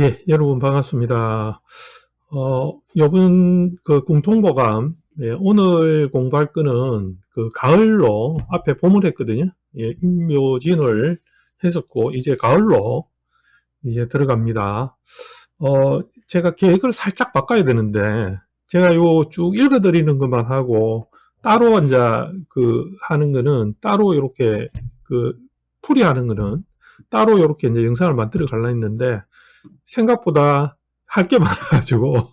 예, 여러분 반갑습니다. 요번 그 공통보감, 오늘 공부할 거는 그 가을로 앞에 봄을 했거든요. 예, 임묘진을 했었고, 이제 가을로 이제 들어갑니다. 제가 계획을 살짝 바꿔야 되는데, 제가 요 쭉 읽어드리는 것만 하고, 따로 이제 그 하는 거는, 따로 이렇게 그 풀이하는 거는, 따로 이렇게 이제 영상을 만들어 가려 했는데, 생각보다 할 게 많아가지고,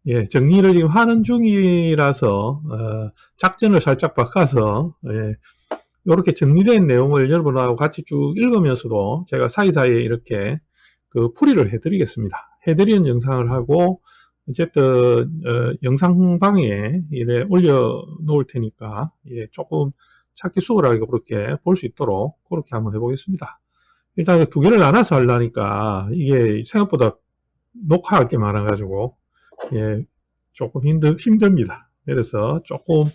예, 정리를 지금 하는 중이라서, 작전을 살짝 바꿔서, 예, 이렇게 정리된 내용을 여러분하고 같이 쭉 읽으면서도 제가 사이사이에 이렇게 그 풀이를 해드리겠습니다. 해드리는 영상을 하고, 어쨌든, 영상방에 이래 올려놓을 테니까, 예, 조금 찾기 수월하게 그렇게 볼 수 있도록 그렇게 한번 해보겠습니다. 일단 두 개를 나눠서 하려니까 이게 생각보다 녹화할 게 많아가지고, 예, 조금 힘듭니다. 그래서 조금,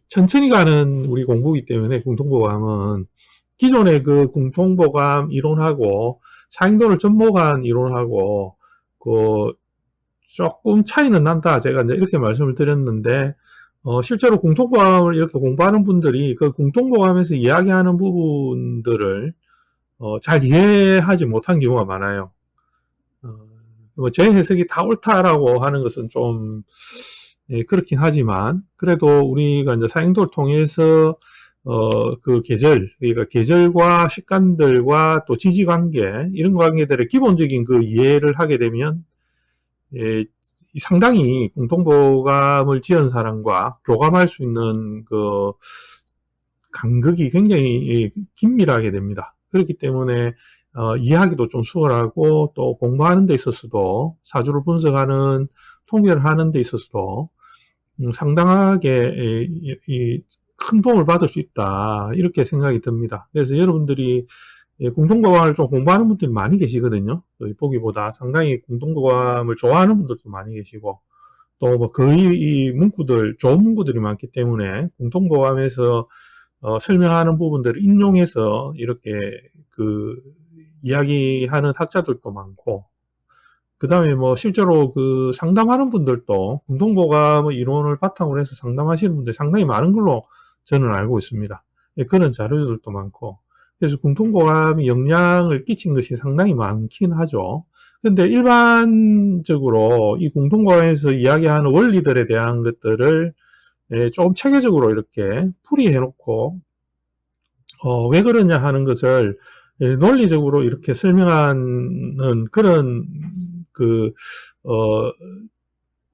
천천히 가는 우리 공부이기 때문에 공통보감은 기존의 그 공통보감 이론하고 사행도를 접목한 이론하고 그 조금 차이는 난다. 제가 이제 이렇게 말씀을 드렸는데, 실제로 공통보감을 이렇게 공부하는 분들이 그 공통보감에서 이야기하는 부분들을 잘 이해하지 못한 경우가 많아요. 제 해석이 다 옳다라고 하는 것은 좀, 예, 그렇긴 하지만, 그래도 우리가 이제 사행도를 통해서, 그 그러니까 계절과 식간들과 또 지지 관계, 이런 관계들의 기본적인 그 이해를 하게 되면, 예, 상당히 공통보감을 지은 사람과 교감할 수 있는 그 간극이 굉장히 긴밀하게 됩니다. 그렇기 때문에 이해하기도 좀 수월하고 또 공부하는 데 있어서도 사주를 분석하는 통계를 하는 데 있어서도 상당하게 큰 도움을 받을 수 있다 이렇게 생각이 듭니다. 그래서 여러분들이 공동고감을 좀 공부하는 분들이 많이 계시거든요. 보기보다 상당히 공동고감을 좋아하는 분들도 많이 계시고 또 뭐 거의 이 문구들 좋은 문구들이 많기 때문에 공동고감에서 설명하는 부분들을 인용해서 이렇게 그 이야기하는 학자들도 많고, 그 다음에 뭐 실제로 그 상담하는 분들도 공동보감 이론을 바탕으로 해서 상담하시는 분들이 상당히 많은 걸로 저는 알고 있습니다. 예, 그런 자료들도 많고, 그래서 공동보감이 영향을 끼친 것이 상당히 많긴 하죠. 근데 일반적으로 이 공동보감에서 이야기하는 원리들에 대한 것들을 조금 체계적으로 이렇게 풀이해 놓고 왜 그러냐 하는 것을 논리적으로 이렇게 설명하는 그런 그 어,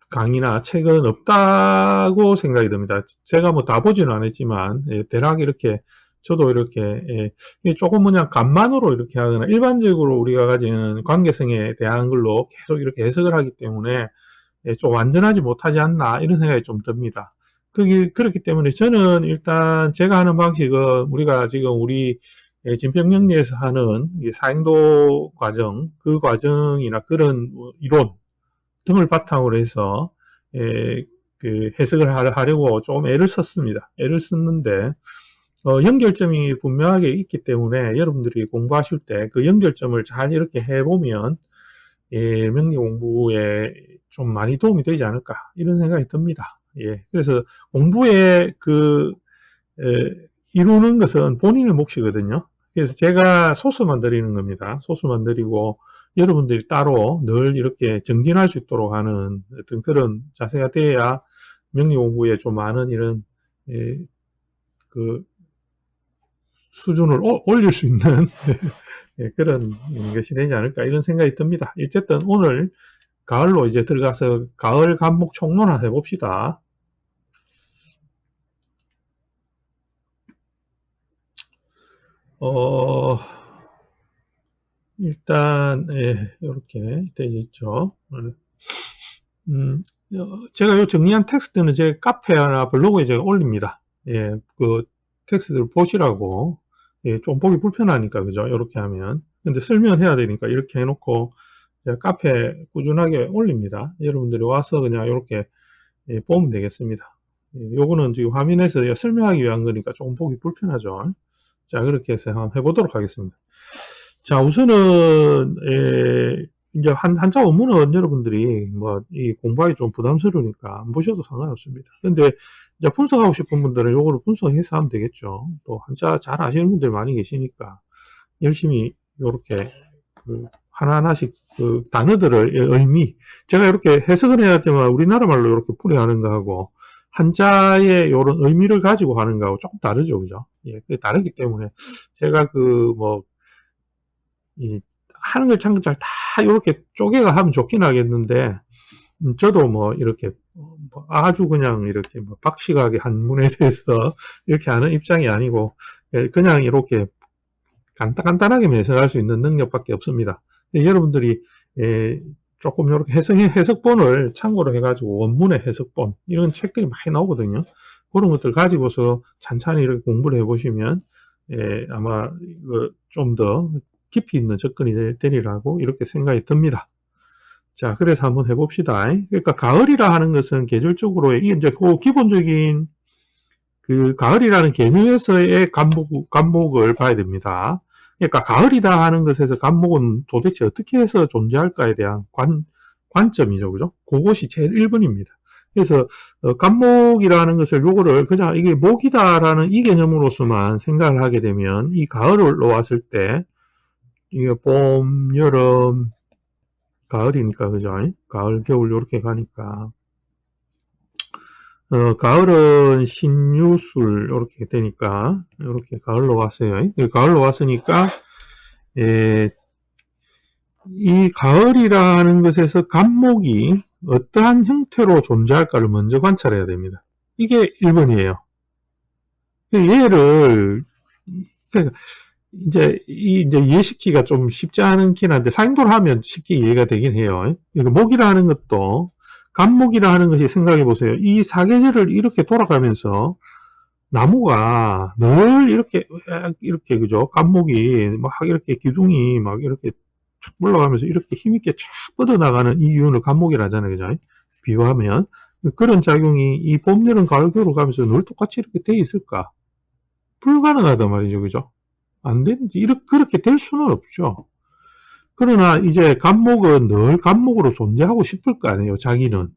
강의나 책은 없다고 생각이 듭니다. 제가 뭐 다 보지는 않았지만 대략 이렇게 저도 이렇게 조금 그냥 간만으로 이렇게 하거나 일반적으로 우리가 가지는 관계성에 대한 걸로 계속 이렇게 해석을 하기 때문에 좀 완전하지 못하지 않나 이런 생각이 좀 듭니다. 그렇기 때문에 저는 일단 제가 하는 방식은 우리가 지금 우리 진평영리에서 하는 사행도 과정, 그 과정이나 그런 이론 등을 바탕으로 해서 그 해석을 하려고 좀 애를 썼습니다. 애를 썼는데 연결점이 분명하게 있기 때문에 여러분들이 공부하실 때 그 연결점을 잘 이렇게 해보면 명리 공부에 좀 많이 도움이 되지 않을까 이런 생각이 듭니다. 예, 그래서 공부에 이루는 것은 본인의 몫이거든요. 그래서 제가 소스만 드리는 겁니다. 소스만 드리고 여러분들이 따로 늘 이렇게 정진할 수 있도록 하는 어떤 그런 자세가 돼야 명리 공부에 좀 많은 이런 그 수준을 올릴 수 있는 그런 것이 되지 않을까 이런 생각이 듭니다. 어쨌든 오늘 가을로 이제 들어가서 가을 간목 총론을 해봅시다. 일단 이렇게 되어 있죠. 제가 요 정리한 텍스트는 제 카페나 블로그에 제가 올립니다. 예, 그 텍스트를 보시라고. 예, 좀 보기 불편하니까 그죠? 이렇게 하면. 근데 설명해야 되니까 이렇게 해놓고 제가 카페에 꾸준하게 올립니다. 여러분들이 와서 그냥 이렇게 보면 되겠습니다. 요거는 지금 화면에서 설명하기 위한 거니까 조금 보기 불편하죠. 자, 그렇게 해서 한번 해보도록 하겠습니다. 자, 우선은, 이제 한자 원문은 여러분들이 이 공부하기 좀 부담스러우니까 안 보셔도 상관없습니다. 근데 이제 분석하고 싶은 분들은 요거를 분석해서 하면 되겠죠. 또 한자 잘 아시는 분들이 많이 계시니까 열심히 요렇게 하나하나씩 단어들을 의미, 제가 이렇게 해석을 해야지만 우리나라 말로 이렇게 풀이하는 거하고 한자의 요런 의미를 가지고 하는 거하고 조금 다르죠, 그죠? 예, 그게 다르기 때문에 제가 하는 글 창글 잘 다 이렇게 쪼개가 하면 좋긴 하겠는데, 저도 이렇게, 아주 그냥 이렇게 박식하게 한문에 대해서 이렇게 하는 입장이 아니고, 그냥 이렇게 간단하게 해석할 수 있는 능력밖에 없습니다. 여러분들이, 조금 이렇게 해석본을 참고로 해가지고, 원문의 해석본, 이런 책들이 많이 나오거든요. 그런 것들 가지고서 찬찬히 이렇게 공부를 해보시면, 아마, 좀 더 깊이 있는 접근이 되리라고 이렇게 생각이 듭니다. 자, 그래서 한번 해봅시다. 그러니까 가을이라 하는 것은 계절적으로 이제 기본적인 가을이라는 개념에서의 간목을 봐야 됩니다. 그러니까 가을이다 하는 것에서 간목은 도대체 어떻게 해서 존재할까에 대한 관점이죠, 그죠? 그것이 제일 1번입니다. 그래서 간목이라는 것을 요거를 그냥 이게 목이다라는 이 개념으로서만 생각을 하게 되면 이 가을을 놓았을 때 이게 봄, 여름, 가을이니까, 그죠? 가을, 겨울, 요렇게 가니까. 가을은 신유술, 요렇게 되니까, 요렇게 가을로 왔어요. 가을로 왔으니까, 이 가을이라는 것에서 간목이 어떠한 형태로 존재할까를 먼저 관찰해야 됩니다. 이게 1번이에요. 얘를, 이제 이해시키기가 좀 쉽지 않긴 한데 상도를 하면 쉽게 이해가 되긴 해요. 그러니까 목이라 하는 것도 간목이라 하는 것이 생각해 보세요. 이 사계절을 이렇게 돌아가면서 나무가 늘 이렇게 그죠? 간목이 막 이렇게 기둥이 막 이렇게 쫙 올라가면서 이렇게 힘있게 쫙 뻗어나가는 이 이유를 간목이라 하잖아요. 그죠? 비유하면 그런 작용이 이 봄, 여름, 가을, 겨울 가면서 늘 똑같이 이렇게 돼 있을까? 불가능하단 말이죠. 그죠? 안 되는지, 그렇게 될 수는 없죠. 그러나 이제 간목은 늘 간목으로 존재하고 싶을 거 아니에요, 자기는.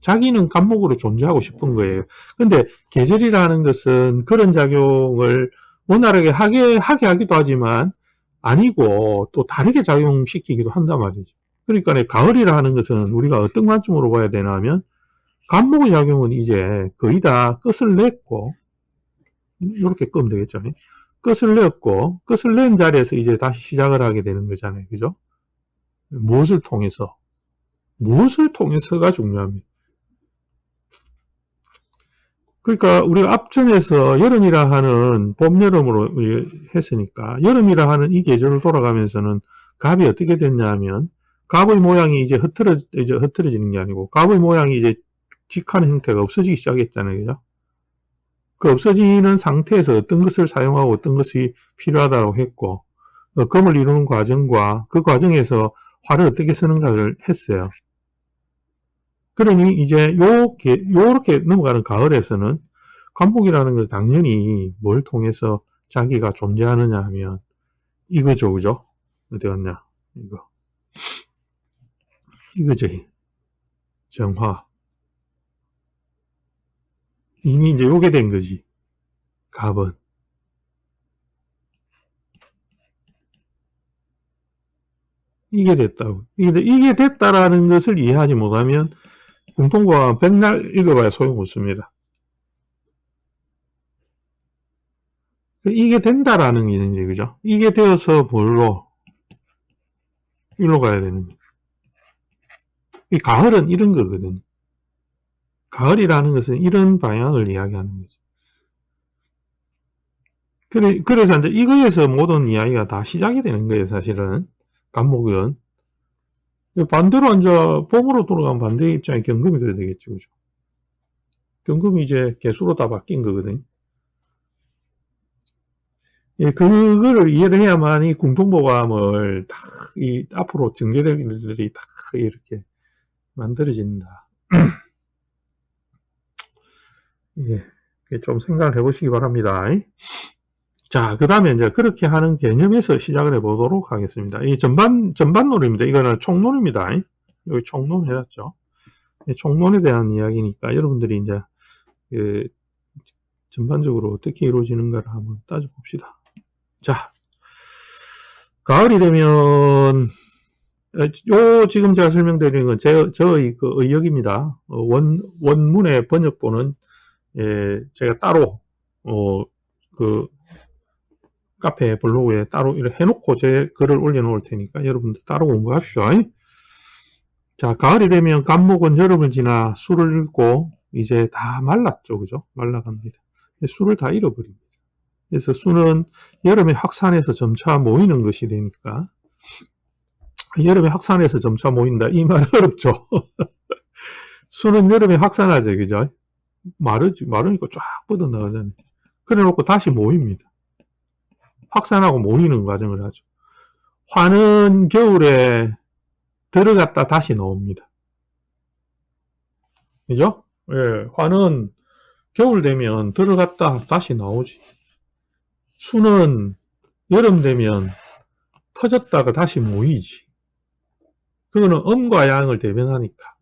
자기는 간목으로 존재하고 싶은 거예요. 근데 계절이라는 것은 그런 작용을 원활하게 하게 하기도 하지만 아니고 또 다르게 작용시키기도 한단 말이죠. 그러니까 가을이라 하는 것은 우리가 어떤 관점으로 봐야 되나 하면 간목의 작용은 이제 거의 다 끝을 냈고, 이렇게 끄면 되겠죠. 끝을 냈고, 끝을 낸 자리에서 이제 다시 시작을 하게 되는 거잖아요. 그죠? 무엇을 통해서? 무엇을 통해서가 중요합니다. 그러니까 우리가 앞전에서 여름이라 하는 봄, 여름으로 했으니까 여름이라 하는 이 계절을 돌아가면서는 갑이 어떻게 됐냐 하면 갑의 모양이 이제 흐트러지는 게 아니고 갑의 모양이 이제 직하는 형태가 없어지기 시작했잖아요. 그죠? 그 없어지는 상태에서 어떤 것을 사용하고 어떤 것이 필요하다고 했고, 금을 이루는 과정과 그 과정에서 활을 어떻게 쓰는가를 했어요. 그러니 이제 요렇게 넘어가는 가을에서는 간목이라는 것은 당연히 뭘 통해서 자기가 존재하느냐 하면 이거죠, 그죠? 어디 갔냐? 이거죠. 정화. 이미 이제 요게 된 거지. 갑은. 이게 됐다고. 이게 됐다라는 것을 이해하지 못하면 공통과 백날 읽어봐야 소용없습니다. 이게 된다라는 게 이제, 그죠? 이게 되어서 뭘로? 일로 가야 되는 거죠. 이 가을은 이런 거거든요. 가을이라는 것은 이런 방향을 이야기하는 거죠. 그래서 이제 이거에서 모든 이야기가 다 시작이 되는 거예요, 사실은. 간목은. 반대로 이제 봄으로 돌아가면 반대의 입장에 경금이 그래야 되겠죠, 그죠? 경금이 이제 개수로 다 바뀐 거거든요. 예, 그거를 이해를 해야만 이 공통보감을 앞으로 전개될 일들이 다 이렇게 만들어진다. 예, 좀 생각을 해보시기 바랍니다. 자, 그 다음에 이제 그렇게 하는 개념에서 시작을 해보도록 하겠습니다. 이 전반론입니다. 이거는 총론입니다. 여기 총론 해놨죠. 총론에 대한 이야기니까 여러분들이 이제 그 전반적으로 어떻게 이루어지는가를 한번 따져봅시다. 자, 가을이 되면 지금 제가 설명드리는 건 저의 그 의역입니다. 원문의 번역본은 제가 따로 그 카페 블로그에 따로 이렇게 해놓고 제 글을 올려놓을 테니까 여러분들 따로 공부합시오. 자, 가을이 되면 감목은 여름을 지나 술을 잃고 이제 다 말랐죠, 그죠? 말라갑니다. 술을 다 잃어버립니다. 그래서 술은 여름에 확산해서 점차 모이는 것이 되니까 여름에 확산해서 점차 모인다. 이 말 어렵죠? 술은 여름에 확산하죠, 그죠? 마르니까 쫙 뻗어나가잖아요. 그래 놓고 다시 모입니다. 확산하고 모이는 과정을 하죠. 화는 겨울에 들어갔다 다시 나옵니다. 그죠? 예, 화는 겨울 되면 들어갔다 다시 나오지. 수는 여름 되면 퍼졌다가 다시 모이지. 그거는 음과 양을 대변하니까.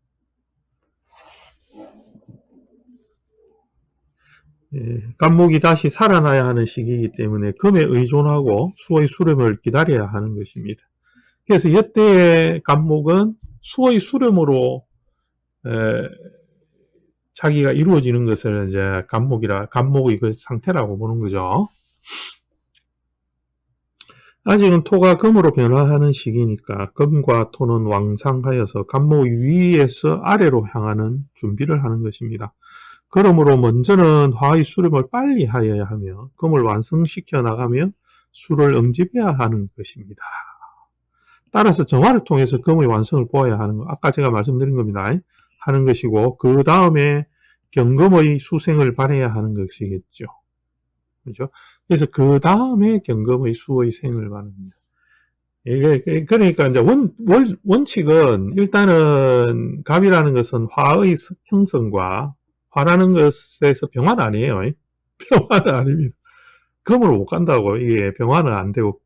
감목이 다시 살아나야 하는 시기이기 때문에 금에 의존하고 수의 수렴을 기다려야 하는 것입니다. 그래서 이때의 감목은 수의 수렴으로 자기가 이루어지는 것을 이제 감목의 그 상태라고 보는 거죠. 아직은 토가 금으로 변화하는 시기니까 금과 토는 왕상하여서 감목 위에서 아래로 향하는 준비를 하는 것입니다. 그러므로 먼저는 화의 수렴을 빨리 하여야 하며 금을 완성시켜 나가며 수를 응집해야 하는 것입니다. 따라서 정화를 통해서 금의 완성을 보아야 하는 것, 아까 제가 말씀드린 겁니다. 하는 것이고 그 다음에 경금의 수생을 바라야 하는 것이겠죠. 그죠? 그래서 그 다음에 경금의 수의 생을 바랍니다. 그러니까 이제 원칙은 일단은 갑이라는 것은 화의 형성과 화라는 것에서 병화는 아니에요. 병화는 아닙니다. 금으로 못 간다고 이게 병화는 안 되고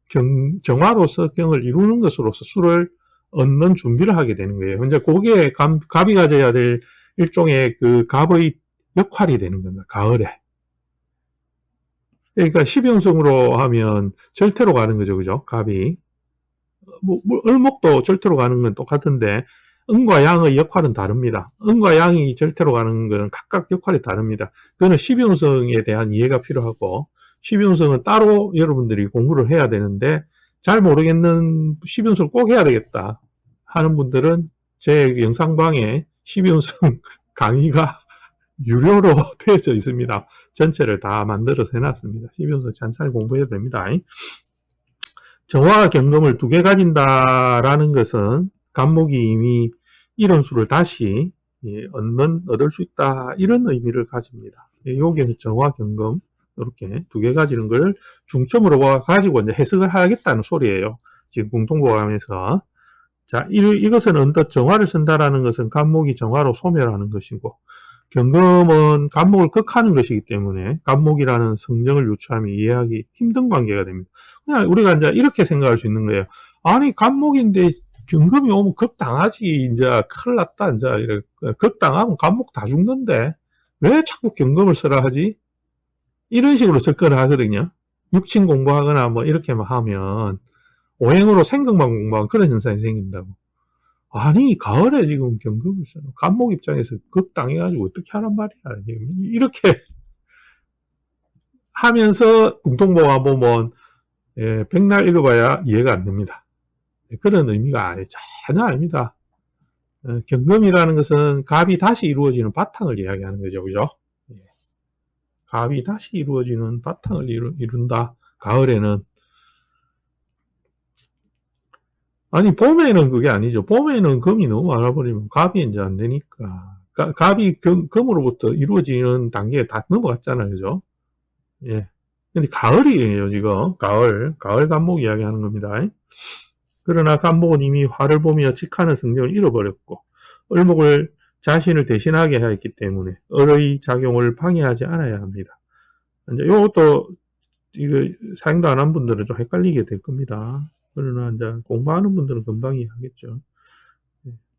정화로서 경을 이루는 것으로서 수를 얻는 준비를 하게 되는 거예요. 이제 그게 갑이 가져야 될 일종의 그 갑의 역할이 되는 겁니다. 가을에. 그러니까 12운성으로 하면 절태로 가는 거죠. 그죠? 갑이. 을목도 절태로 가는 건 똑같은데 음과 양의 역할은 다릅니다. 음과 양이 절태로 가는 건 각각 역할이 다릅니다. 그거는 12운성에 대한 이해가 필요하고 12운성은 따로 여러분들이 공부를 해야 되는데 잘 모르겠는 12운성을 꼭 해야 되겠다 하는 분들은 제 영상방에 12운성 강의가 유료로 되어져 있습니다. 전체를 다 만들어서 해놨습니다. 12운성 찬찬히 공부해야 됩니다. 정화와 경금을 두 개 가진다라는 것은 감목이 이미 이런 수를 다시 얻을 수 있다 이런 의미를 가집니다. 여기에서 정화, 경금 이렇게 두 개 가지는 걸 중점으로 가지고 이제 해석을 하겠다는 소리예요. 지금 공통보감에서 자 이것은 언뜻 정화를 쓴다라는 것은 감목이 정화로 소멸하는 것이고 경금은 감목을 극하는 것이기 때문에 감목이라는 성정을 유추하면 이해하기 힘든 관계가 됩니다. 그냥 우리가 이제 이렇게 생각할 수 있는 거예요. 아니 감목인데 경금이 오면 극당하지 이제 큰일 났다 이제 극당하면 감목 다 죽는데 왜 자꾸 경금을 쓰라 하지? 이런 식으로 접근을 하거든요. 육친 공부하거나 뭐 이렇게 하면 오행으로 생각만 공부하면 그런 현상이 생긴다고. 아니 가을에 지금 경금을 써요. 감목 입장에서 극당해가지고 어떻게 하란 말이야. 이렇게 하면서 공통보감 보면 백날 읽어봐야 이해가 안 됩니다. 그런 의미가 전혀 아닙니다. 경금이라는 것은 갑이 다시 이루어지는 바탕을 이야기하는 거죠. 그죠? 갑이 다시 이루어지는 바탕을 이룬다. 가을에는. 아니 봄에는 그게 아니죠. 봄에는 금이 너무 많아버리면 갑이 이제 안 되니까. 갑이 금으로부터 이루어지는 단계에 다 넘어갔잖아요. 그죠? 예. 근데 가을이에요, 지금. 가을 감목 이야기하는 겁니다. 그러나 감목은 이미 화를 보며 직하는 성정을 잃어버렸고, 을목을 자신을 대신하게 하였기 때문에 을의 작용을 방해하지 않아야 합니다. 이제 요것도 이거 사용도 안 한 분들은 좀 헷갈리게 될 겁니다. 그러나 이제 공부하는 분들은 금방 이해하겠죠.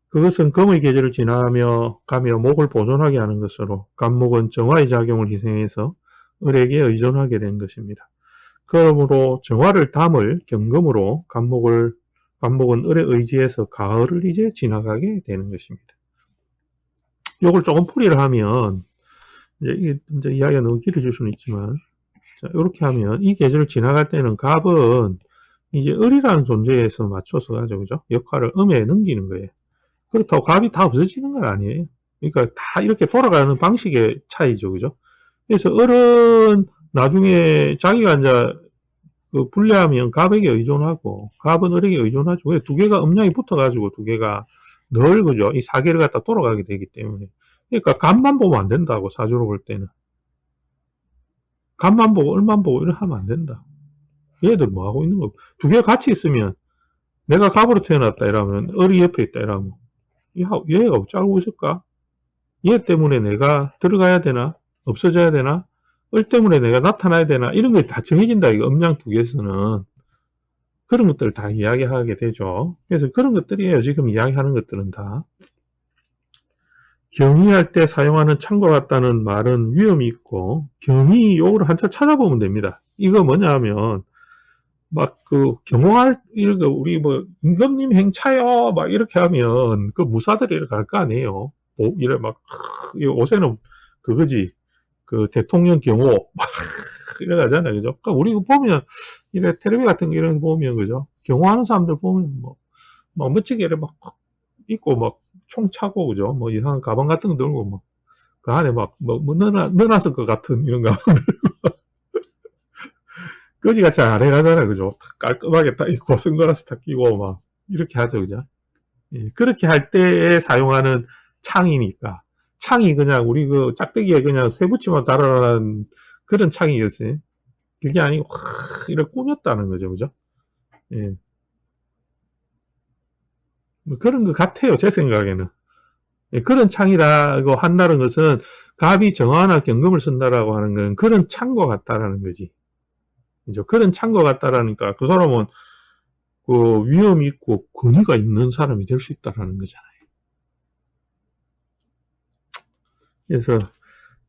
그것은 금의 계절을 지나며 가며 목을 보존하게 하는 것으로 간목은 정화의 작용을 희생해서 을에게 의존하게 된 것입니다. 그러므로 정화를 담을 경금으로 간목은 을에 의지해서 가을을 이제 지나가게 되는 것입니다. 요걸 조금 풀이를 하면 이제 이야기가 너무 길어질 수는 있지만, 자, 이렇게 하면 이 계절을 지나갈 때는 갑은 이제 을이라는 존재에서 맞춰서 가지고, 그죠? 역할을 음에 넘기는 거예요. 그렇다고 갑이 다 없어지는 건 아니에요. 그러니까 다 이렇게 돌아가는 방식의 차이죠, 그죠? 그래서 을은 나중에 자기가 이제 그 불리하면 갑에게 의존하고, 갑은 을에게 의존하죠. 두 개가 음량이 붙어가지고 두 개가 늘, 그죠? 이 사계를 갖다 돌아가게 되기 때문에. 그러니까 갑만 보면 안 된다고, 사주로 볼 때는. 갑만 보고 을만 보고 이렇게 하면 안 된다. 얘들 뭐 하고 있는 거. 두 개가 같이 있으면 내가 갑으로 태어났다 이러면 을이 옆에 있다 이러면 얘가 짜고 있을까? 얘 때문에 내가 들어가야 되나? 없어져야 되나? 을 때문에 내가 나타나야 되나? 이런 게 다 정해진다. 이거 음양 두 개에서는. 그런 것들을 다 이야기하게 되죠. 그래서 그런 것들이에요. 지금 이야기하는 것들은 다. 경의할 때 사용하는 창과 같다는 말은 위험이 있고, 경의 용어를 한참 찾아보면 됩니다. 이거 뭐냐 하면, 막 경호할, 이렇게 우리 뭐, 임금님 행차요! 막 이렇게 하면, 그 무사들이 이렇게 갈 거 아니에요. 이래 막, 요새는 그거지. 그 대통령 경호, 막, 이래 가잖아요. 그죠? 그러니까 우리 보면, 이래 텔레비 같은 거 이런 거 보면, 그죠? 경호하는 사람들 보면 뭐, 막 멋지게 이래 막, 있고 막, 총 차고, 그죠? 뭐 이상한 가방 같은 거 들고, 뭐, 그 안에 막, 넣어놨을 것 같은 이런 가방. 거지같이 잘 해가잖아요. 그죠? 깔끔하게 딱 입고, 선글라스 딱 끼고, 막, 이렇게 하죠. 그죠? 예, 그렇게 할 때에 사용하는 창이니까. 창이 그냥 우리 그 짝대기에 그냥 쇠 붙이만 달아라는 그런 창이었어요. 그게 아니고, 이렇게 꾸몄다는 거죠. 그죠? 예. 뭐 그런 것 같아요. 제 생각에는. 예, 그런 창이라고 한다는 것은 갑이 정화나 경금을 쓴다라고 하는 건 그런 창과 같다라는 거지. 그죠? 그런 창과 같다라니까 그 사람은 그 위험이 있고 권위가 있는 사람이 될 수 있다라는 거잖아요. 그래서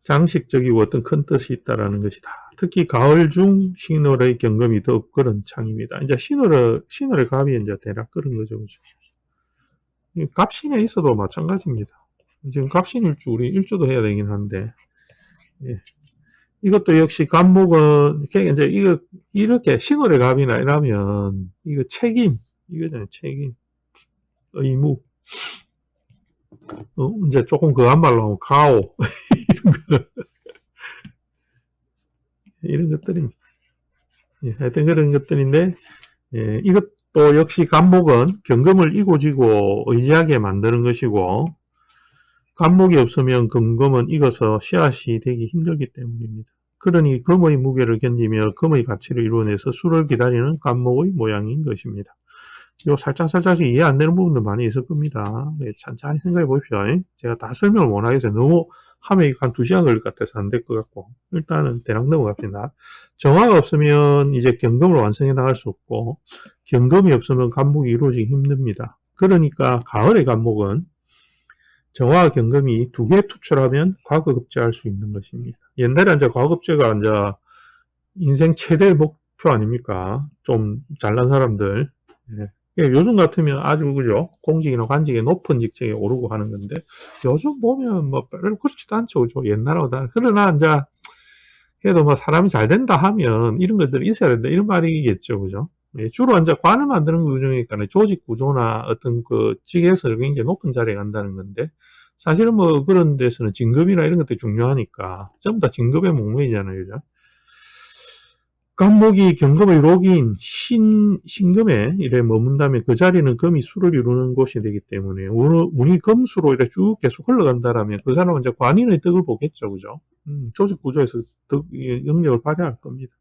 장식적이고 어떤 큰 뜻이 있다라는 것이다. 특히 가을 중 신월의 경금이 더욱 그런 창입니다. 이제 신월의 갑이 이제 대략 그런 거죠. 그죠? 갑신에 있어도 마찬가지입니다. 지금 갑신일주 우리 일주도 해야 되긴 한데, 예. 이것도 역시 갑목은 이제 이거 이렇게 신월의 갑이나 이러면 이거 책임 이거잖아요. 책임, 의무. 이제 조금 그한 말로 하면 가오 이런 것들입니다. 예, 하여튼 그런 것들인데, 예, 이것도 역시 갑목은 경금을 이고지고 의지하게 만드는 것이고, 갑목이 없으면 금금은 익어서 씨앗이 되기 힘들기 때문입니다. 그러니 금의 무게를 견디며 금의 가치를 이루어내서 수를 기다리는 갑목의 모양인 것입니다. 요 살짝씩 이해 안 되는 부분도 많이 있을 겁니다. 네, 천천히 생각해 보십시오. 제가 다 설명을 못 하겠어요. 너무 하면 한 2시간 걸릴 것 같아서 안 될 것 같고. 일단은 대략 넘어갑니다. 정화가 없으면 이제 경금을 완성해 나갈 수 없고, 경금이 없으면 갑목이 이루어지기 힘듭니다. 그러니까 가을의 갑목은 정화와 경금이 두 개 투출하면 과거급제할 수 있는 것입니다. 옛날에 이제 과거급제가 이제 인생 최대 목표 아닙니까? 좀 잘난 사람들. 예. 요즘 같으면 아주 그죠? 공직이나 관직에 높은 직책에 오르고 하는 건데 요즘 보면 뭐 별로 그렇지도 않죠. 그죠? 옛날하고 다. 그러나 이제 그래도 뭐 사람이 잘 된다 하면 이런 것들이 있어야 된다. 이런 말이겠죠. 그죠? 예, 주로 이제 관을 만드는 구조니까 조직 구조나 어떤 그 직에서 굉장히 높은 자리에 간다는 건데 사실은 뭐 그런 데서는 진급이나 이런 것들이 중요하니까 전부 다 진급의 목록이잖아요. 그죠? 갑목이 경금의 록인 신금에 이래 머문다면 그 자리는 금이 수를 이루는 곳이 되기 때문에 운이 금수로 이렇게 쭉 계속 흘러간다라면 그 사람은 이제 관인의 덕을 보겠죠. 그죠? 조직 구조에서 영역을 발휘할 겁니다.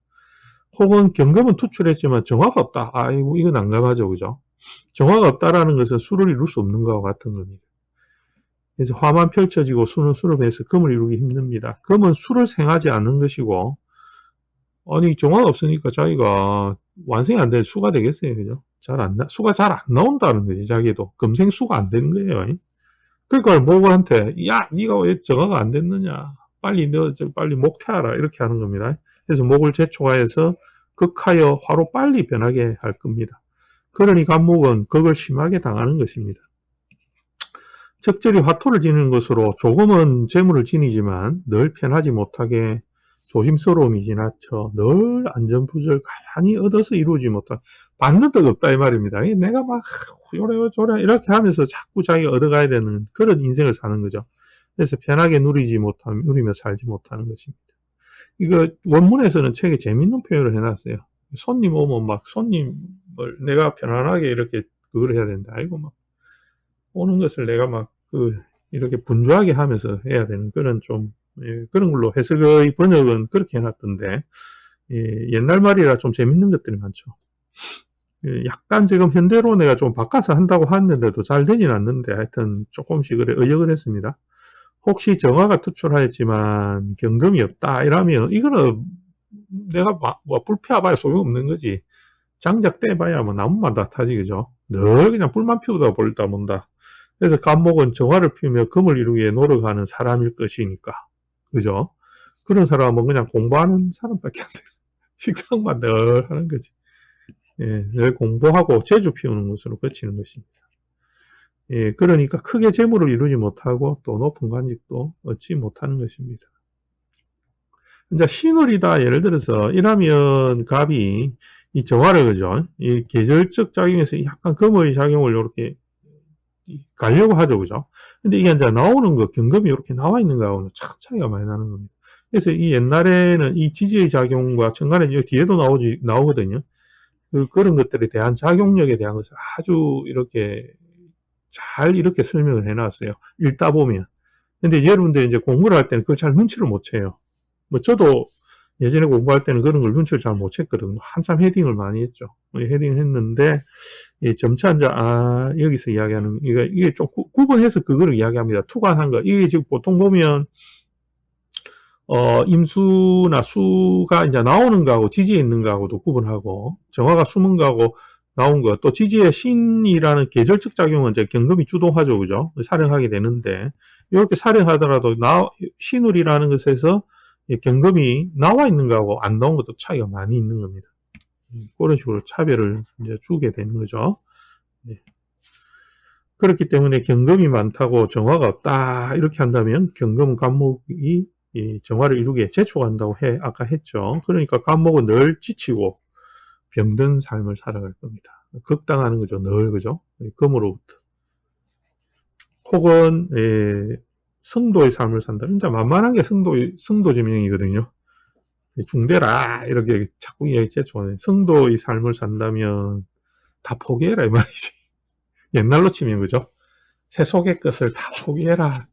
혹은 경금은 투출했지만 정화가 없다. 아이고, 이건 난감하죠. 그죠? 정화가 없다라는 것은 수를 이룰 수 없는 것과 같은 겁니다. 그래서 화만 펼쳐지고 수는 수를 배서 금을 이루기 힘듭니다. 금은 수를 생하지 않는 것이고, 아니, 정화가 없으니까 자기가 완성이 안 된 수가 되겠어요. 그죠? 수가 잘 안 나온다는 거지, 자기도. 금생수가 안 되는 거예요. 그러니까 목한테, 야, 네가 왜 정화가 안 됐느냐. 빨리 목태하라. 이렇게 하는 겁니다. 그래서 목을 재촉하여서 극하여 화로 빨리 변하게 할 겁니다. 그러니 간목은 극을 심하게 당하는 것입니다. 적절히 화토를 지니는 것으로 조금은 재물을 지니지만 늘 편하지 못하게 조심스러움이 지나쳐 늘 안전부절 가만히 얻어서 이루지 못한 받는 데가 없다 이 말입니다. 내가 막 요래 이렇게 하면서 자꾸 자기가 얻어가야 되는 그런 인생을 사는 거죠. 그래서 편하게 누리며 살지 못하는 것입니다. 이거 원문에서는 책에 재밌는 표현을 해놨어요. 손님 오면 막 손님을 내가 편안하게 이렇게 그걸 해야 된다. 아이고 막 오는 것을 내가 막 이렇게 분주하게 하면서 해야 되는 그런 좀 그런 걸로 해석의 번역은 그렇게 해놨던데 옛날 말이라 좀 재밌는 것들이 많죠. 약간 지금 현대로 내가 좀 바꿔서 한다고 하는데도 잘 되진 않는데 하여튼 조금씩 그래 의역을 했습니다. 혹시 정화가 투출하였지만 경금이 없다 이러면 이거는 내가 뭐 불피워봐야 소용없는 거지. 장작 떼봐야 뭐 나무만 다 타지 그죠. 늘 그냥 불만 피우다 볼다 본다. 그래서 간목은 정화를 피우며 금을 이루기 위해 노력하는 사람일 것이니까 그죠. 그런 사람은 그냥 공부하는 사람밖에 안 돼요. 식상만 늘 하는 거지. 예, 늘 공부하고 재주 피우는 것으로 그치는 것입니다. 예, 그러니까 크게 재물을 이루지 못하고 또 높은 관직도 얻지 못하는 것입니다. 이제 신월이다 예를 들어서 이라면 갑이 이 정화를 그죠 이 계절적 작용에서 약간 금의 작용을 이렇게 가려고 하죠 그죠. 근데 이게 이제 나오는 거 경금이 이렇게 나와 있는 거하고는 참 차이가 많이 나는 겁니다. 그래서 이 옛날에는 이 지지의 작용과 천간에 뒤에도 나오거든요. 그런 것들에 대한 작용력에 대한 것을 아주 이렇게 잘 이렇게 설명을 해놨어요. 읽다 보면. 근데 여러분들이 이제 공부를 할 때는 그걸 잘 눈치를 못 채요. 뭐 저도 예전에 공부할 때는 그런 걸 눈치를 잘 못 챘거든요. 한참 헤딩을 많이 했죠. 헤딩을 했는데 점차 이제 여기서 이야기하는 이게 좀 구분해서 그거를 이야기합니다. 투관한 거. 이게 지금 보통 보면 임수나 수가 이제 나오는 거하고 지지에 있는 거하고도 구분하고 정화가 숨은 거하고 나온 거, 또 지지의 신이라는 계절적 작용은 이제 경금이 주도하죠, 그죠? 살행하게 되는데, 이렇게 살행하더라도, 신울이라는 것에서 경금이 나와 있는 거하고 안 나온 것도 차이가 많이 있는 겁니다. 그런 식으로 차별을 이제 주게 되는 거죠. 네. 그렇기 때문에 경금이 많다고 정화가 없다, 이렇게 한다면, 경금 간목이 정화를 이루기에 재촉한다고 아까 했죠. 그러니까 간목은 늘 지치고, 병든 삶을 살아갈 겁니다. 극당하는 거죠. 늘 그죠. 금으로부터. 혹은 성도의 삶을 산다. 진짜 만만한 게 성도 지명이거든요. 중대라 이렇게 자꾸 얘기했죠. 성도의 삶을 산다면 다 포기해라 이 말이지. 옛날로 치면 그죠. 세속의 것을 다 포기해라.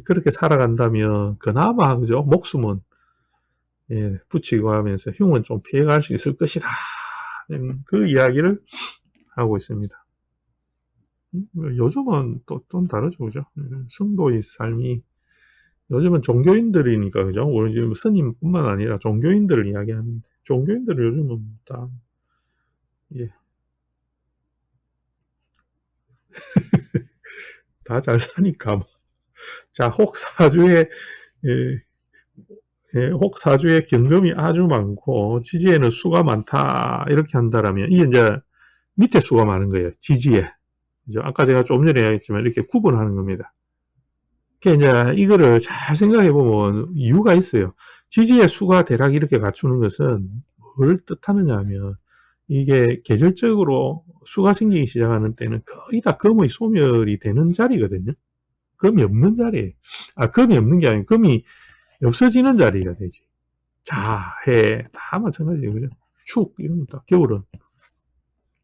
그렇게 살아간다면 그나마 그죠. 목숨은 붙이고 하면서 흉은 좀 피해갈 수 있을 것이다. 그 이야기를 하고 있습니다. 요즘은 또 좀 다르죠, 그죠? 성도의 삶이 요즘은 종교인들이니까 그죠? 우리 지금 스님뿐만 아니라 종교인들을 이야기하는데 종교인들은 요즘은 다 예. 다 잘 사니까 뭐. 자, 혹사주에 경금이 아주 많고 지지에는 수가 많다 이렇게 한다라면 이게 이제 밑에 수가 많은 거예요. 지지에. 그죠? 아까 제가 좀 전에 이야기했지만 이렇게 구분하는 겁니다. 그러니까 이제 이거를 잘 생각해 보면 이유가 있어요. 지지의 수가 대략 이렇게 갖추는 것은 뭘 뜻하느냐 하면 이게 계절적으로 수가 생기기 시작하는 때는 거의 다 금의 소멸이 되는 자리거든요. 금이 없는 자리예요. 금이 없는 게 아니고 금이 없어지는 자리가 되지. 자, 해, 다 마찬가지예요. 그죠? 축, 이런 거 다, 겨울은.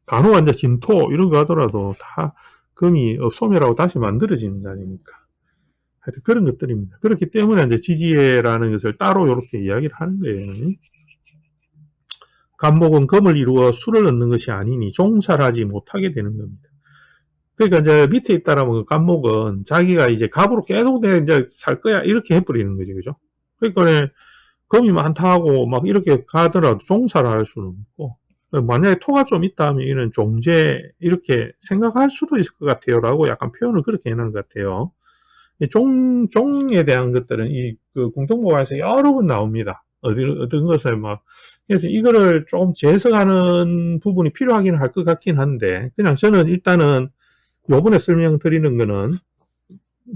간혹 이제 진토, 이런 거 하더라도 다 금이 소멸하고 다시 만들어지는 자리니까. 하여튼 그런 것들입니다. 그렇기 때문에 이제 지지해라는 것을 따로 이렇게 이야기를 하는 거예요. 간목은 금을 이루어 수를 얻는 것이 아니니 종사를 하지 못하게 되는 겁니다. 그러니까 이제 밑에 있다라면 그 간목은 자기가 이제 갑으로 계속 내가 이제 살 거야 이렇게 해버리는 거지, 그죠? 그러니까 금이 많다고 막 이렇게 가더라도 종사를 할 수는 없고, 만약에 토가 좀 있다 하면 이런 종재, 이렇게 생각할 수도 있을 것 같아요. 라고 약간 표현을 그렇게 해놓은 것 같아요. 종에 대한 것들은 그 공통모가에서 여러 번 나옵니다. 어떤 것을 막. 그래서 이거를 좀 재해석하는 부분이 필요하긴 할 것 같긴 한데, 그냥 저는 일단은 요번에 설명드리는 거는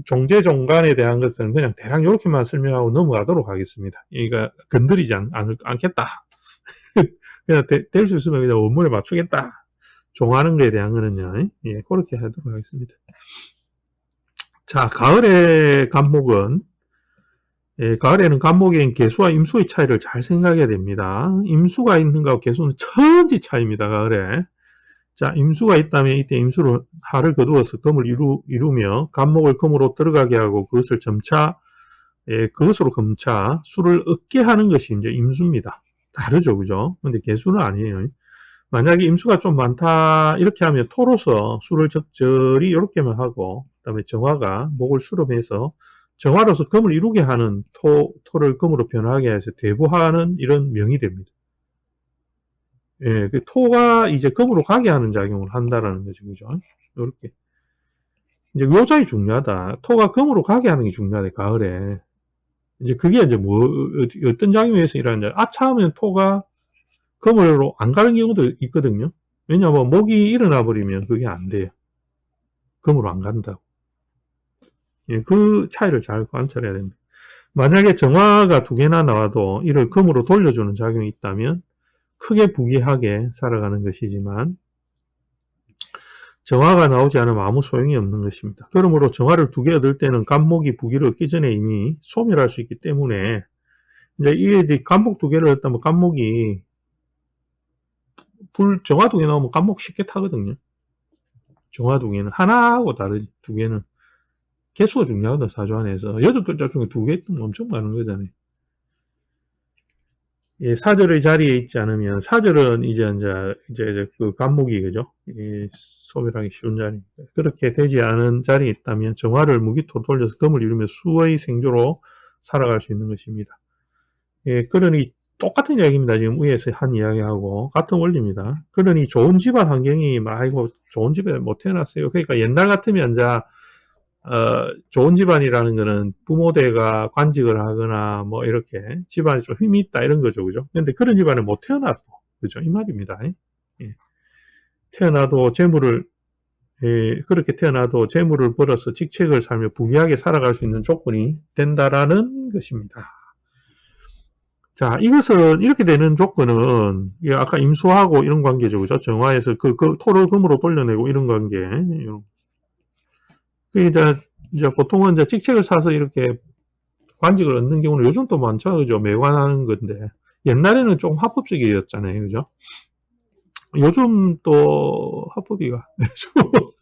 종재 종간에 대한 것은 그냥 대략 이렇게만 설명하고 넘어가도록 하겠습니다. 이거 건드리지 않겠다. 그냥 될 수 있으면 그냥 원문에 맞추겠다. 종하는 거에 대한 거는요. 예, 그렇게 하도록 하겠습니다. 자, 가을의 간목은, 예, 가을에는 간목인 개수와 임수의 차이를 잘 생각해야 됩니다. 임수가 있는 거하고 개수는 천지 차이입니다, 가을에. 자, 임수가 있다면 이때 임수를 하를 거두어서 금을 이루며 간목을 금으로 들어가게 하고 그것을 점차, 예, 그것으로 검차 수를 얻게 하는 것이 이제 임수입니다. 다르죠, 그죠? 근데 개수는 아니에요. 만약에 임수가 좀 많다 이렇게 하면 토로서 수를 적절히 이렇게만 하고, 그다음에 정화가 목을 수렴해서 정화로서 금을 이루게 하는 토를 금으로 변하게 해서 대부하는 이런 명이 됩니다. 예, 그 토가 이제 금으로 가게 하는 작용을 한다라는 거죠, 그죠? 이렇게. 이제 요자이 중요하다. 토가 금으로 가게 하는 게 중요하다, 가을에. 이제 그게 이제 어떤 작용에서 일어나냐. 아차하면 토가 금으로 안 가는 경우도 있거든요. 왜냐하면 목이 일어나 버리면 그게 안 돼요. 금으로 안 간다고. 예, 그 차이를 잘 관찰해야 됩니다. 만약에 정화가 두 개나 나와도 이를 금으로 돌려주는 작용이 있다면 크게 부귀하게 살아가는 것이지만 정화가 나오지 않으면 아무 소용이 없는 것입니다. 그러므로 정화를 두 개 얻을 때는 간목이 부귀를 얻기 전에 이미 소멸할 수 있기 때문에 이제 이게 간목 두 개를 얻다면 간목이 정화 두 개 나오면 간목 쉽게 타거든요. 정화 두 개는 하나하고 다르지. 두 개는 개수가 중요하거든, 사주 안에서. 8글자 중에 두 개 있으면 엄청 많은 거잖아요. 예, 사절의 자리에 있지 않으면, 사절은 이제 그 간목이, 그죠? 예, 소멸하기 쉬운 자리. 그렇게 되지 않은 자리에 있다면 정화를 무기토로 돌려서 금을 이루며 수의 생조로 살아갈 수 있는 것입니다. 예, 그러니 똑같은 이야기입니다. 지금 위에서 한 이야기하고 같은 원리입니다. 그러니 좋은 집안 환경이 아이고 좋은 집에 못 태어났어요. 그러니까 옛날 같으면 이제 좋은 집안이라는 거는 부모대가 관직을 하거나 뭐 이렇게 집안이 좀 힘이 있다 이런 거죠, 그죠? 근데 그런 집안에 못 태어나도 그죠? 이 말입니다. 예. 태어나도 재물을 예, 그렇게 태어나도 재물을 벌어서 직책을 살며 부귀하게 살아갈 수 있는 조건이 된다라는 것입니다. 자, 이것은 이렇게 되는 조건은 아까 임수하고 이런 관계죠, 그죠? 정화에서 그 토를 금으로 돌려내고 이런 관계. 그 이제 보통은 이제 직책을 사서 이렇게 관직을 얻는 경우는 요즘 또 많죠, 그죠? 매관하는 건데 옛날에는 좀 합법적이었잖아요, 그죠? 요즘 또 합법이가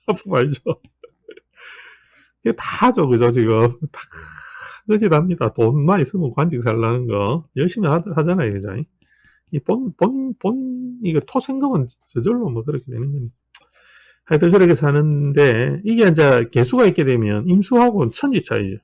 합법 아니죠? 이게 다 하죠, 그죠? 지금 다 그지답니다. 돈만 있으면 관직 살라는 거 열심히 하잖아요, 그죠? 이거 토생금은 저절로 뭐 그렇게 되는 거니까. 하여튼 그렇게 사는데, 이게 이제 개수가 있게 되면 임수하고는 천지 차이죠.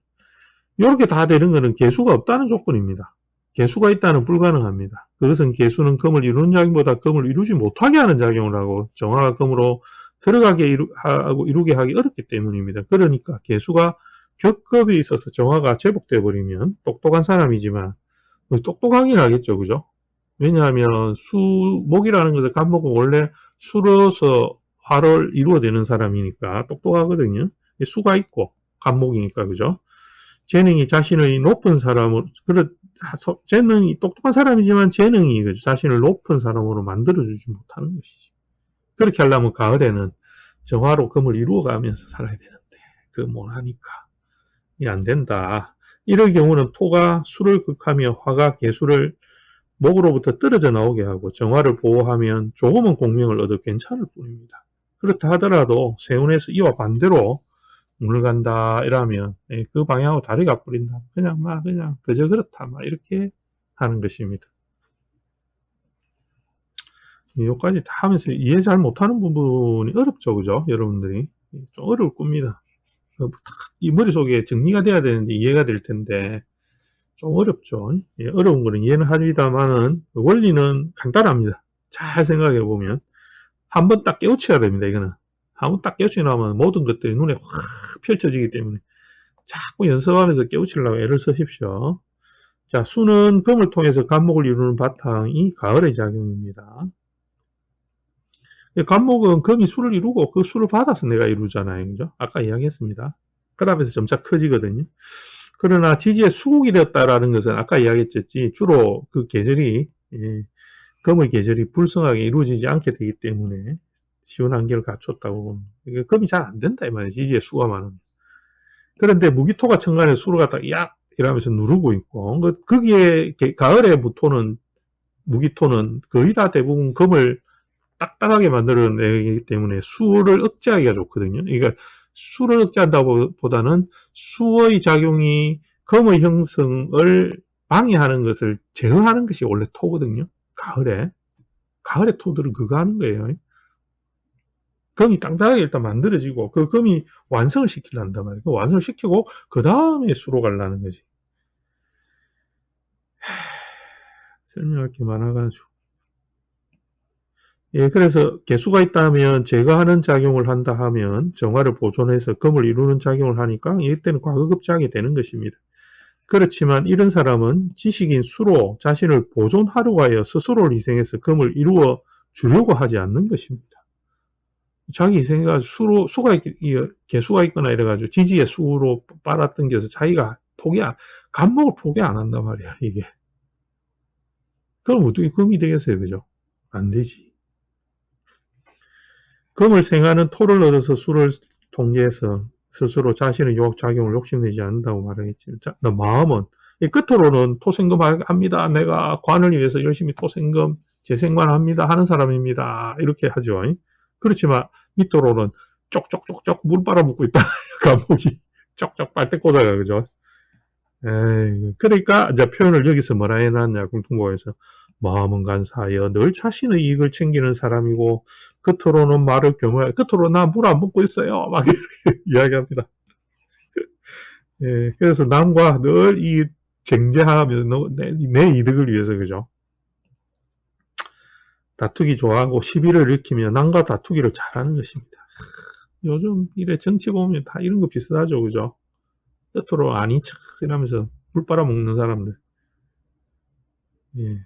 이렇게 다 되는 거는 개수가 없다는 조건입니다. 개수가 있다는 불가능합니다. 그것은 개수는 금을 이루는 작용보다 금을 이루지 못하게 하는 작용을 하고 정화가 금으로 들어가게 하고 이루게 하기 어렵기 때문입니다. 그러니까 개수가 겹겹이 있어서 정화가 제복되어 버리면 똑똑한 사람이지만 똑똑하긴 하겠죠, 그죠? 왜냐하면 목이라는 것은 간목은 원래 수로서 화를 이루어내는 사람이니까 똑똑하거든요. 수가 있고 간목이니까, 그죠? 재능이 자신의 높은 사람으로, 재능이 똑똑한 사람이지만 재능이 자신을 높은 사람으로 만들어주지 못하는 것이지. 그렇게 하려면 가을에는 정화로 금을 이루어가면서 살아야 되는데 그거 못 하니까 이 안 된다. 이럴 경우는 토가 수를 극하며 화가 개수를 목으로부터 떨어져 나오게 하고 정화를 보호하면 조금은 공명을 얻어 괜찮을 뿐입니다. 그렇다 하더라도 세운에서 이와 반대로 오늘 간다 이러면 그 방향하고 다리가 뿌린다. 그냥 그저 그렇다 이렇게 하는 것입니다. 여기까지 다 하면서 이해 잘 못하는 부분이 어렵죠, 그죠? 여러분들이 좀 어려울 겁니다. 이 머릿속에 정리가 돼야 되는데 이해가 될 텐데 좀 어렵죠. 예, 어려운 거는 이해는 합니다만은 원리는 간단합니다. 잘 생각해 보면 한번 딱 깨우쳐야 됩니다. 이거는 한번 딱 깨우치고 나면 모든 것들이 눈에 확 펼쳐지기 때문에 자꾸 연습하면서 깨우치려고 애를 쓰십시오. 자, 수는 금을 통해서 간목을 이루는 바탕이 가을의 작용입니다. 간목은 금이 수를 이루고 그 수를 받아서 내가 이루잖아요. 그죠? 아까 이야기했습니다. 그러면서 점차 커지거든요. 그러나 지지의 수국이 되었다라는 것은 아까 이야기했지 주로 그 계절이 금의 계절이 불성하게 이루어지지 않게 되기 때문에 시원 한계를 갖췄다고 봅니다. 금이 잘 안 된다 이 말이에요. 지지의 수가 많으면. 그런데 무기토가 천간에 수를 갖다 약 이러면서 누르고 있고 거기에 가을에 무토는 무기토는 거의 다 대부분 금을 딱딱하게 만들어내기 때문에 수를 억제하기가 좋거든요. 그러니까 수를 억제한다보다는 수의 작용이 금의 형성을 방해하는 것을 제어하는 것이 원래 토거든요. 가을에 토들은 그거 하는 거예요. 금이 땅땅하게 일단 만들어지고 그 금이 완성을 시키려한단 말이에요. 완성을 시키고 그 다음에 수로 가려는 거지. 설명할 게 많아가지고. 예, 그래서 개수가 있다면 제거하는 작용을 한다 하면 정화를 보존해서 금을 이루는 작용을 하니까 이때는 과거급작이 되는 것입니다. 그렇지만 이런 사람은 지식인 수로 자신을 보존하려고 하여 스스로를 희생해서 금을 이루어 주려고 하지 않는 것입니다. 자기 희생해가지고 개수가 있거나 이래가지고 지지의 수로 빨아당겨서 자기가 간목을 포기 안 한단 말이야, 이게. 그럼 어떻게 금이 되겠어요, 그죠? 안 되지. 금을 생하는 토를 얻어서 수를 통제해서 스스로 자신의 작용을 욕심내지 않는다고 말하겠지. 마음은, 끝으로는 토생금 합니다. 내가 관을 위해서 열심히 토생금, 재생관 합니다. 하는 사람입니다. 이렇게 하죠. 그렇지만 밑으로는 쪽쪽쪽쪽 물 빨아먹고 있다. 감옥이 쪽쪽 빨대 꽂아가, 그죠? 에이, 그러니까 이제 표현을 여기서 뭐라 해놨냐, 공통고에서. 마음은 간사하여 늘 자신의 이익을 챙기는 사람이고 겉으로는 말을 겸허해 겉으로 나 물 안 먹고 있어요 막 이렇게 이야기합니다. 예, 그래서 남과 늘 이 쟁제하면서 내 이득을 위해서 그죠. 다투기 좋아하고 시비를 일으키며 남과 다투기를 잘하는 것입니다. 요즘 이래 정치 보면 다 이런 거 비슷하죠, 그죠? 겉으로 아닌 척 이러면서 물 빨아먹는 사람들. 예.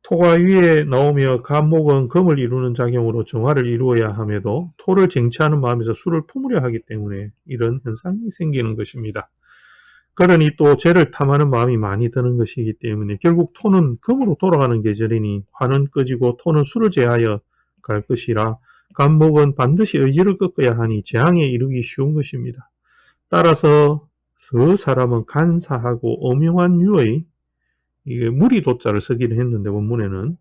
토가 위에 나오며 간목은 금을 이루는 작용으로 정화를 이루어야 함에도 토를 쟁취하는 마음에서 수를 품으려 하기 때문에 이런 현상이 생기는 것입니다. 그러니 또 죄를 탐하는 마음이 많이 드는 것이기 때문에 결국 토는 금으로 돌아가는 계절이니 화는 꺼지고 토는 수를 제하여 갈 것이라 간목은 반드시 의지를 꺾어야 하니 재앙에 이르기 쉬운 것입니다. 따라서 그 사람은 간사하고 엄용한 유의 이게 무리도자를 쓰기는 했는데 원문에는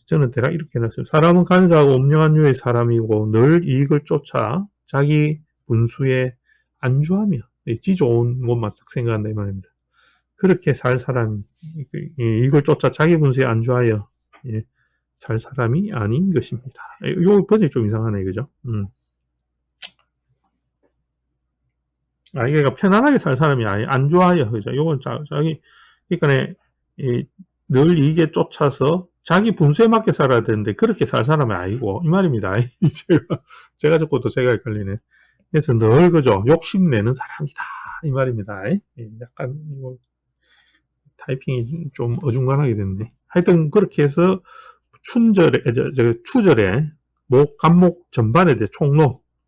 저는 대략 이렇게 해놨어요. 사람은 간사하고 엄령한 유의 사람이고 늘 이익을 쫓아 자기 분수에 안주하며 지 좋은 것만 싹 생각한다 이 말입니다. 그렇게 살 사람 이익을 쫓아 자기 분수에 안주하여 살 사람이 아닌 것입니다. 이 버전이 좀 이상하네, 그죠? 이게 편안하게 살 사람이 안주하여, 그죠? 요건 자기 그러니까 늘 이익에 쫓아서 자기 분수에 맞게 살아야 되는데 그렇게 살 사람이 아니고 이 말입니다. 제가 적고도 제가 헷갈리네. 그래서 늘 그죠 욕심내는 사람이다 이 말입니다. 약간 타이핑이 좀 어중간하게 됐네. 하여튼 그렇게 해서 추절에 간목 전반에 대해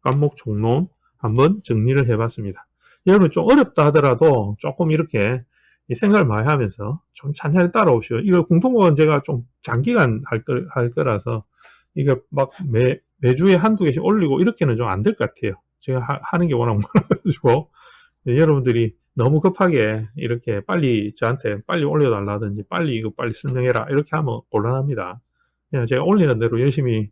간목 총론 한번 정리를 해봤습니다. 여러분 좀 어렵다 하더라도 조금 이렇게 생각을 많이 하면서 좀 찬찬히 따라오시오. 이거 공통법은 제가 좀 장기간 할 거라서 이거 막 매주에 한두 개씩 올리고 이렇게는 좀 안 될 것 같아요. 제가 하는 게 워낙 많아가지고 여러분들이 너무 급하게 이렇게 빨리 저한테 빨리 올려달라든지 빨리 이거 빨리 설명해라 이렇게 하면 곤란합니다. 그냥 제가 올리는 대로 열심히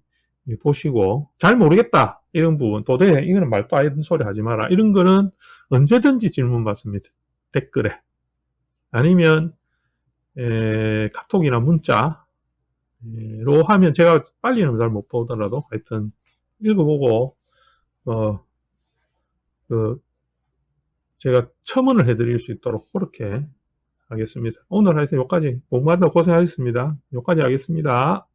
보시고 잘 모르겠다 이런 부분 도대체 이거는 말도 안 되는 소리 하지 마라 이런 거는 언제든지 질문 받습니다. 댓글에 아니면 카톡이나 문자로 하면 제가 빨리는 잘 못 보더라도 하여튼 읽어보고 제가 첨언을 해드릴 수 있도록 그렇게 하겠습니다. 오늘 하여튼 여기까지 공부한다고 고생하셨습니다. 여기까지 하겠습니다.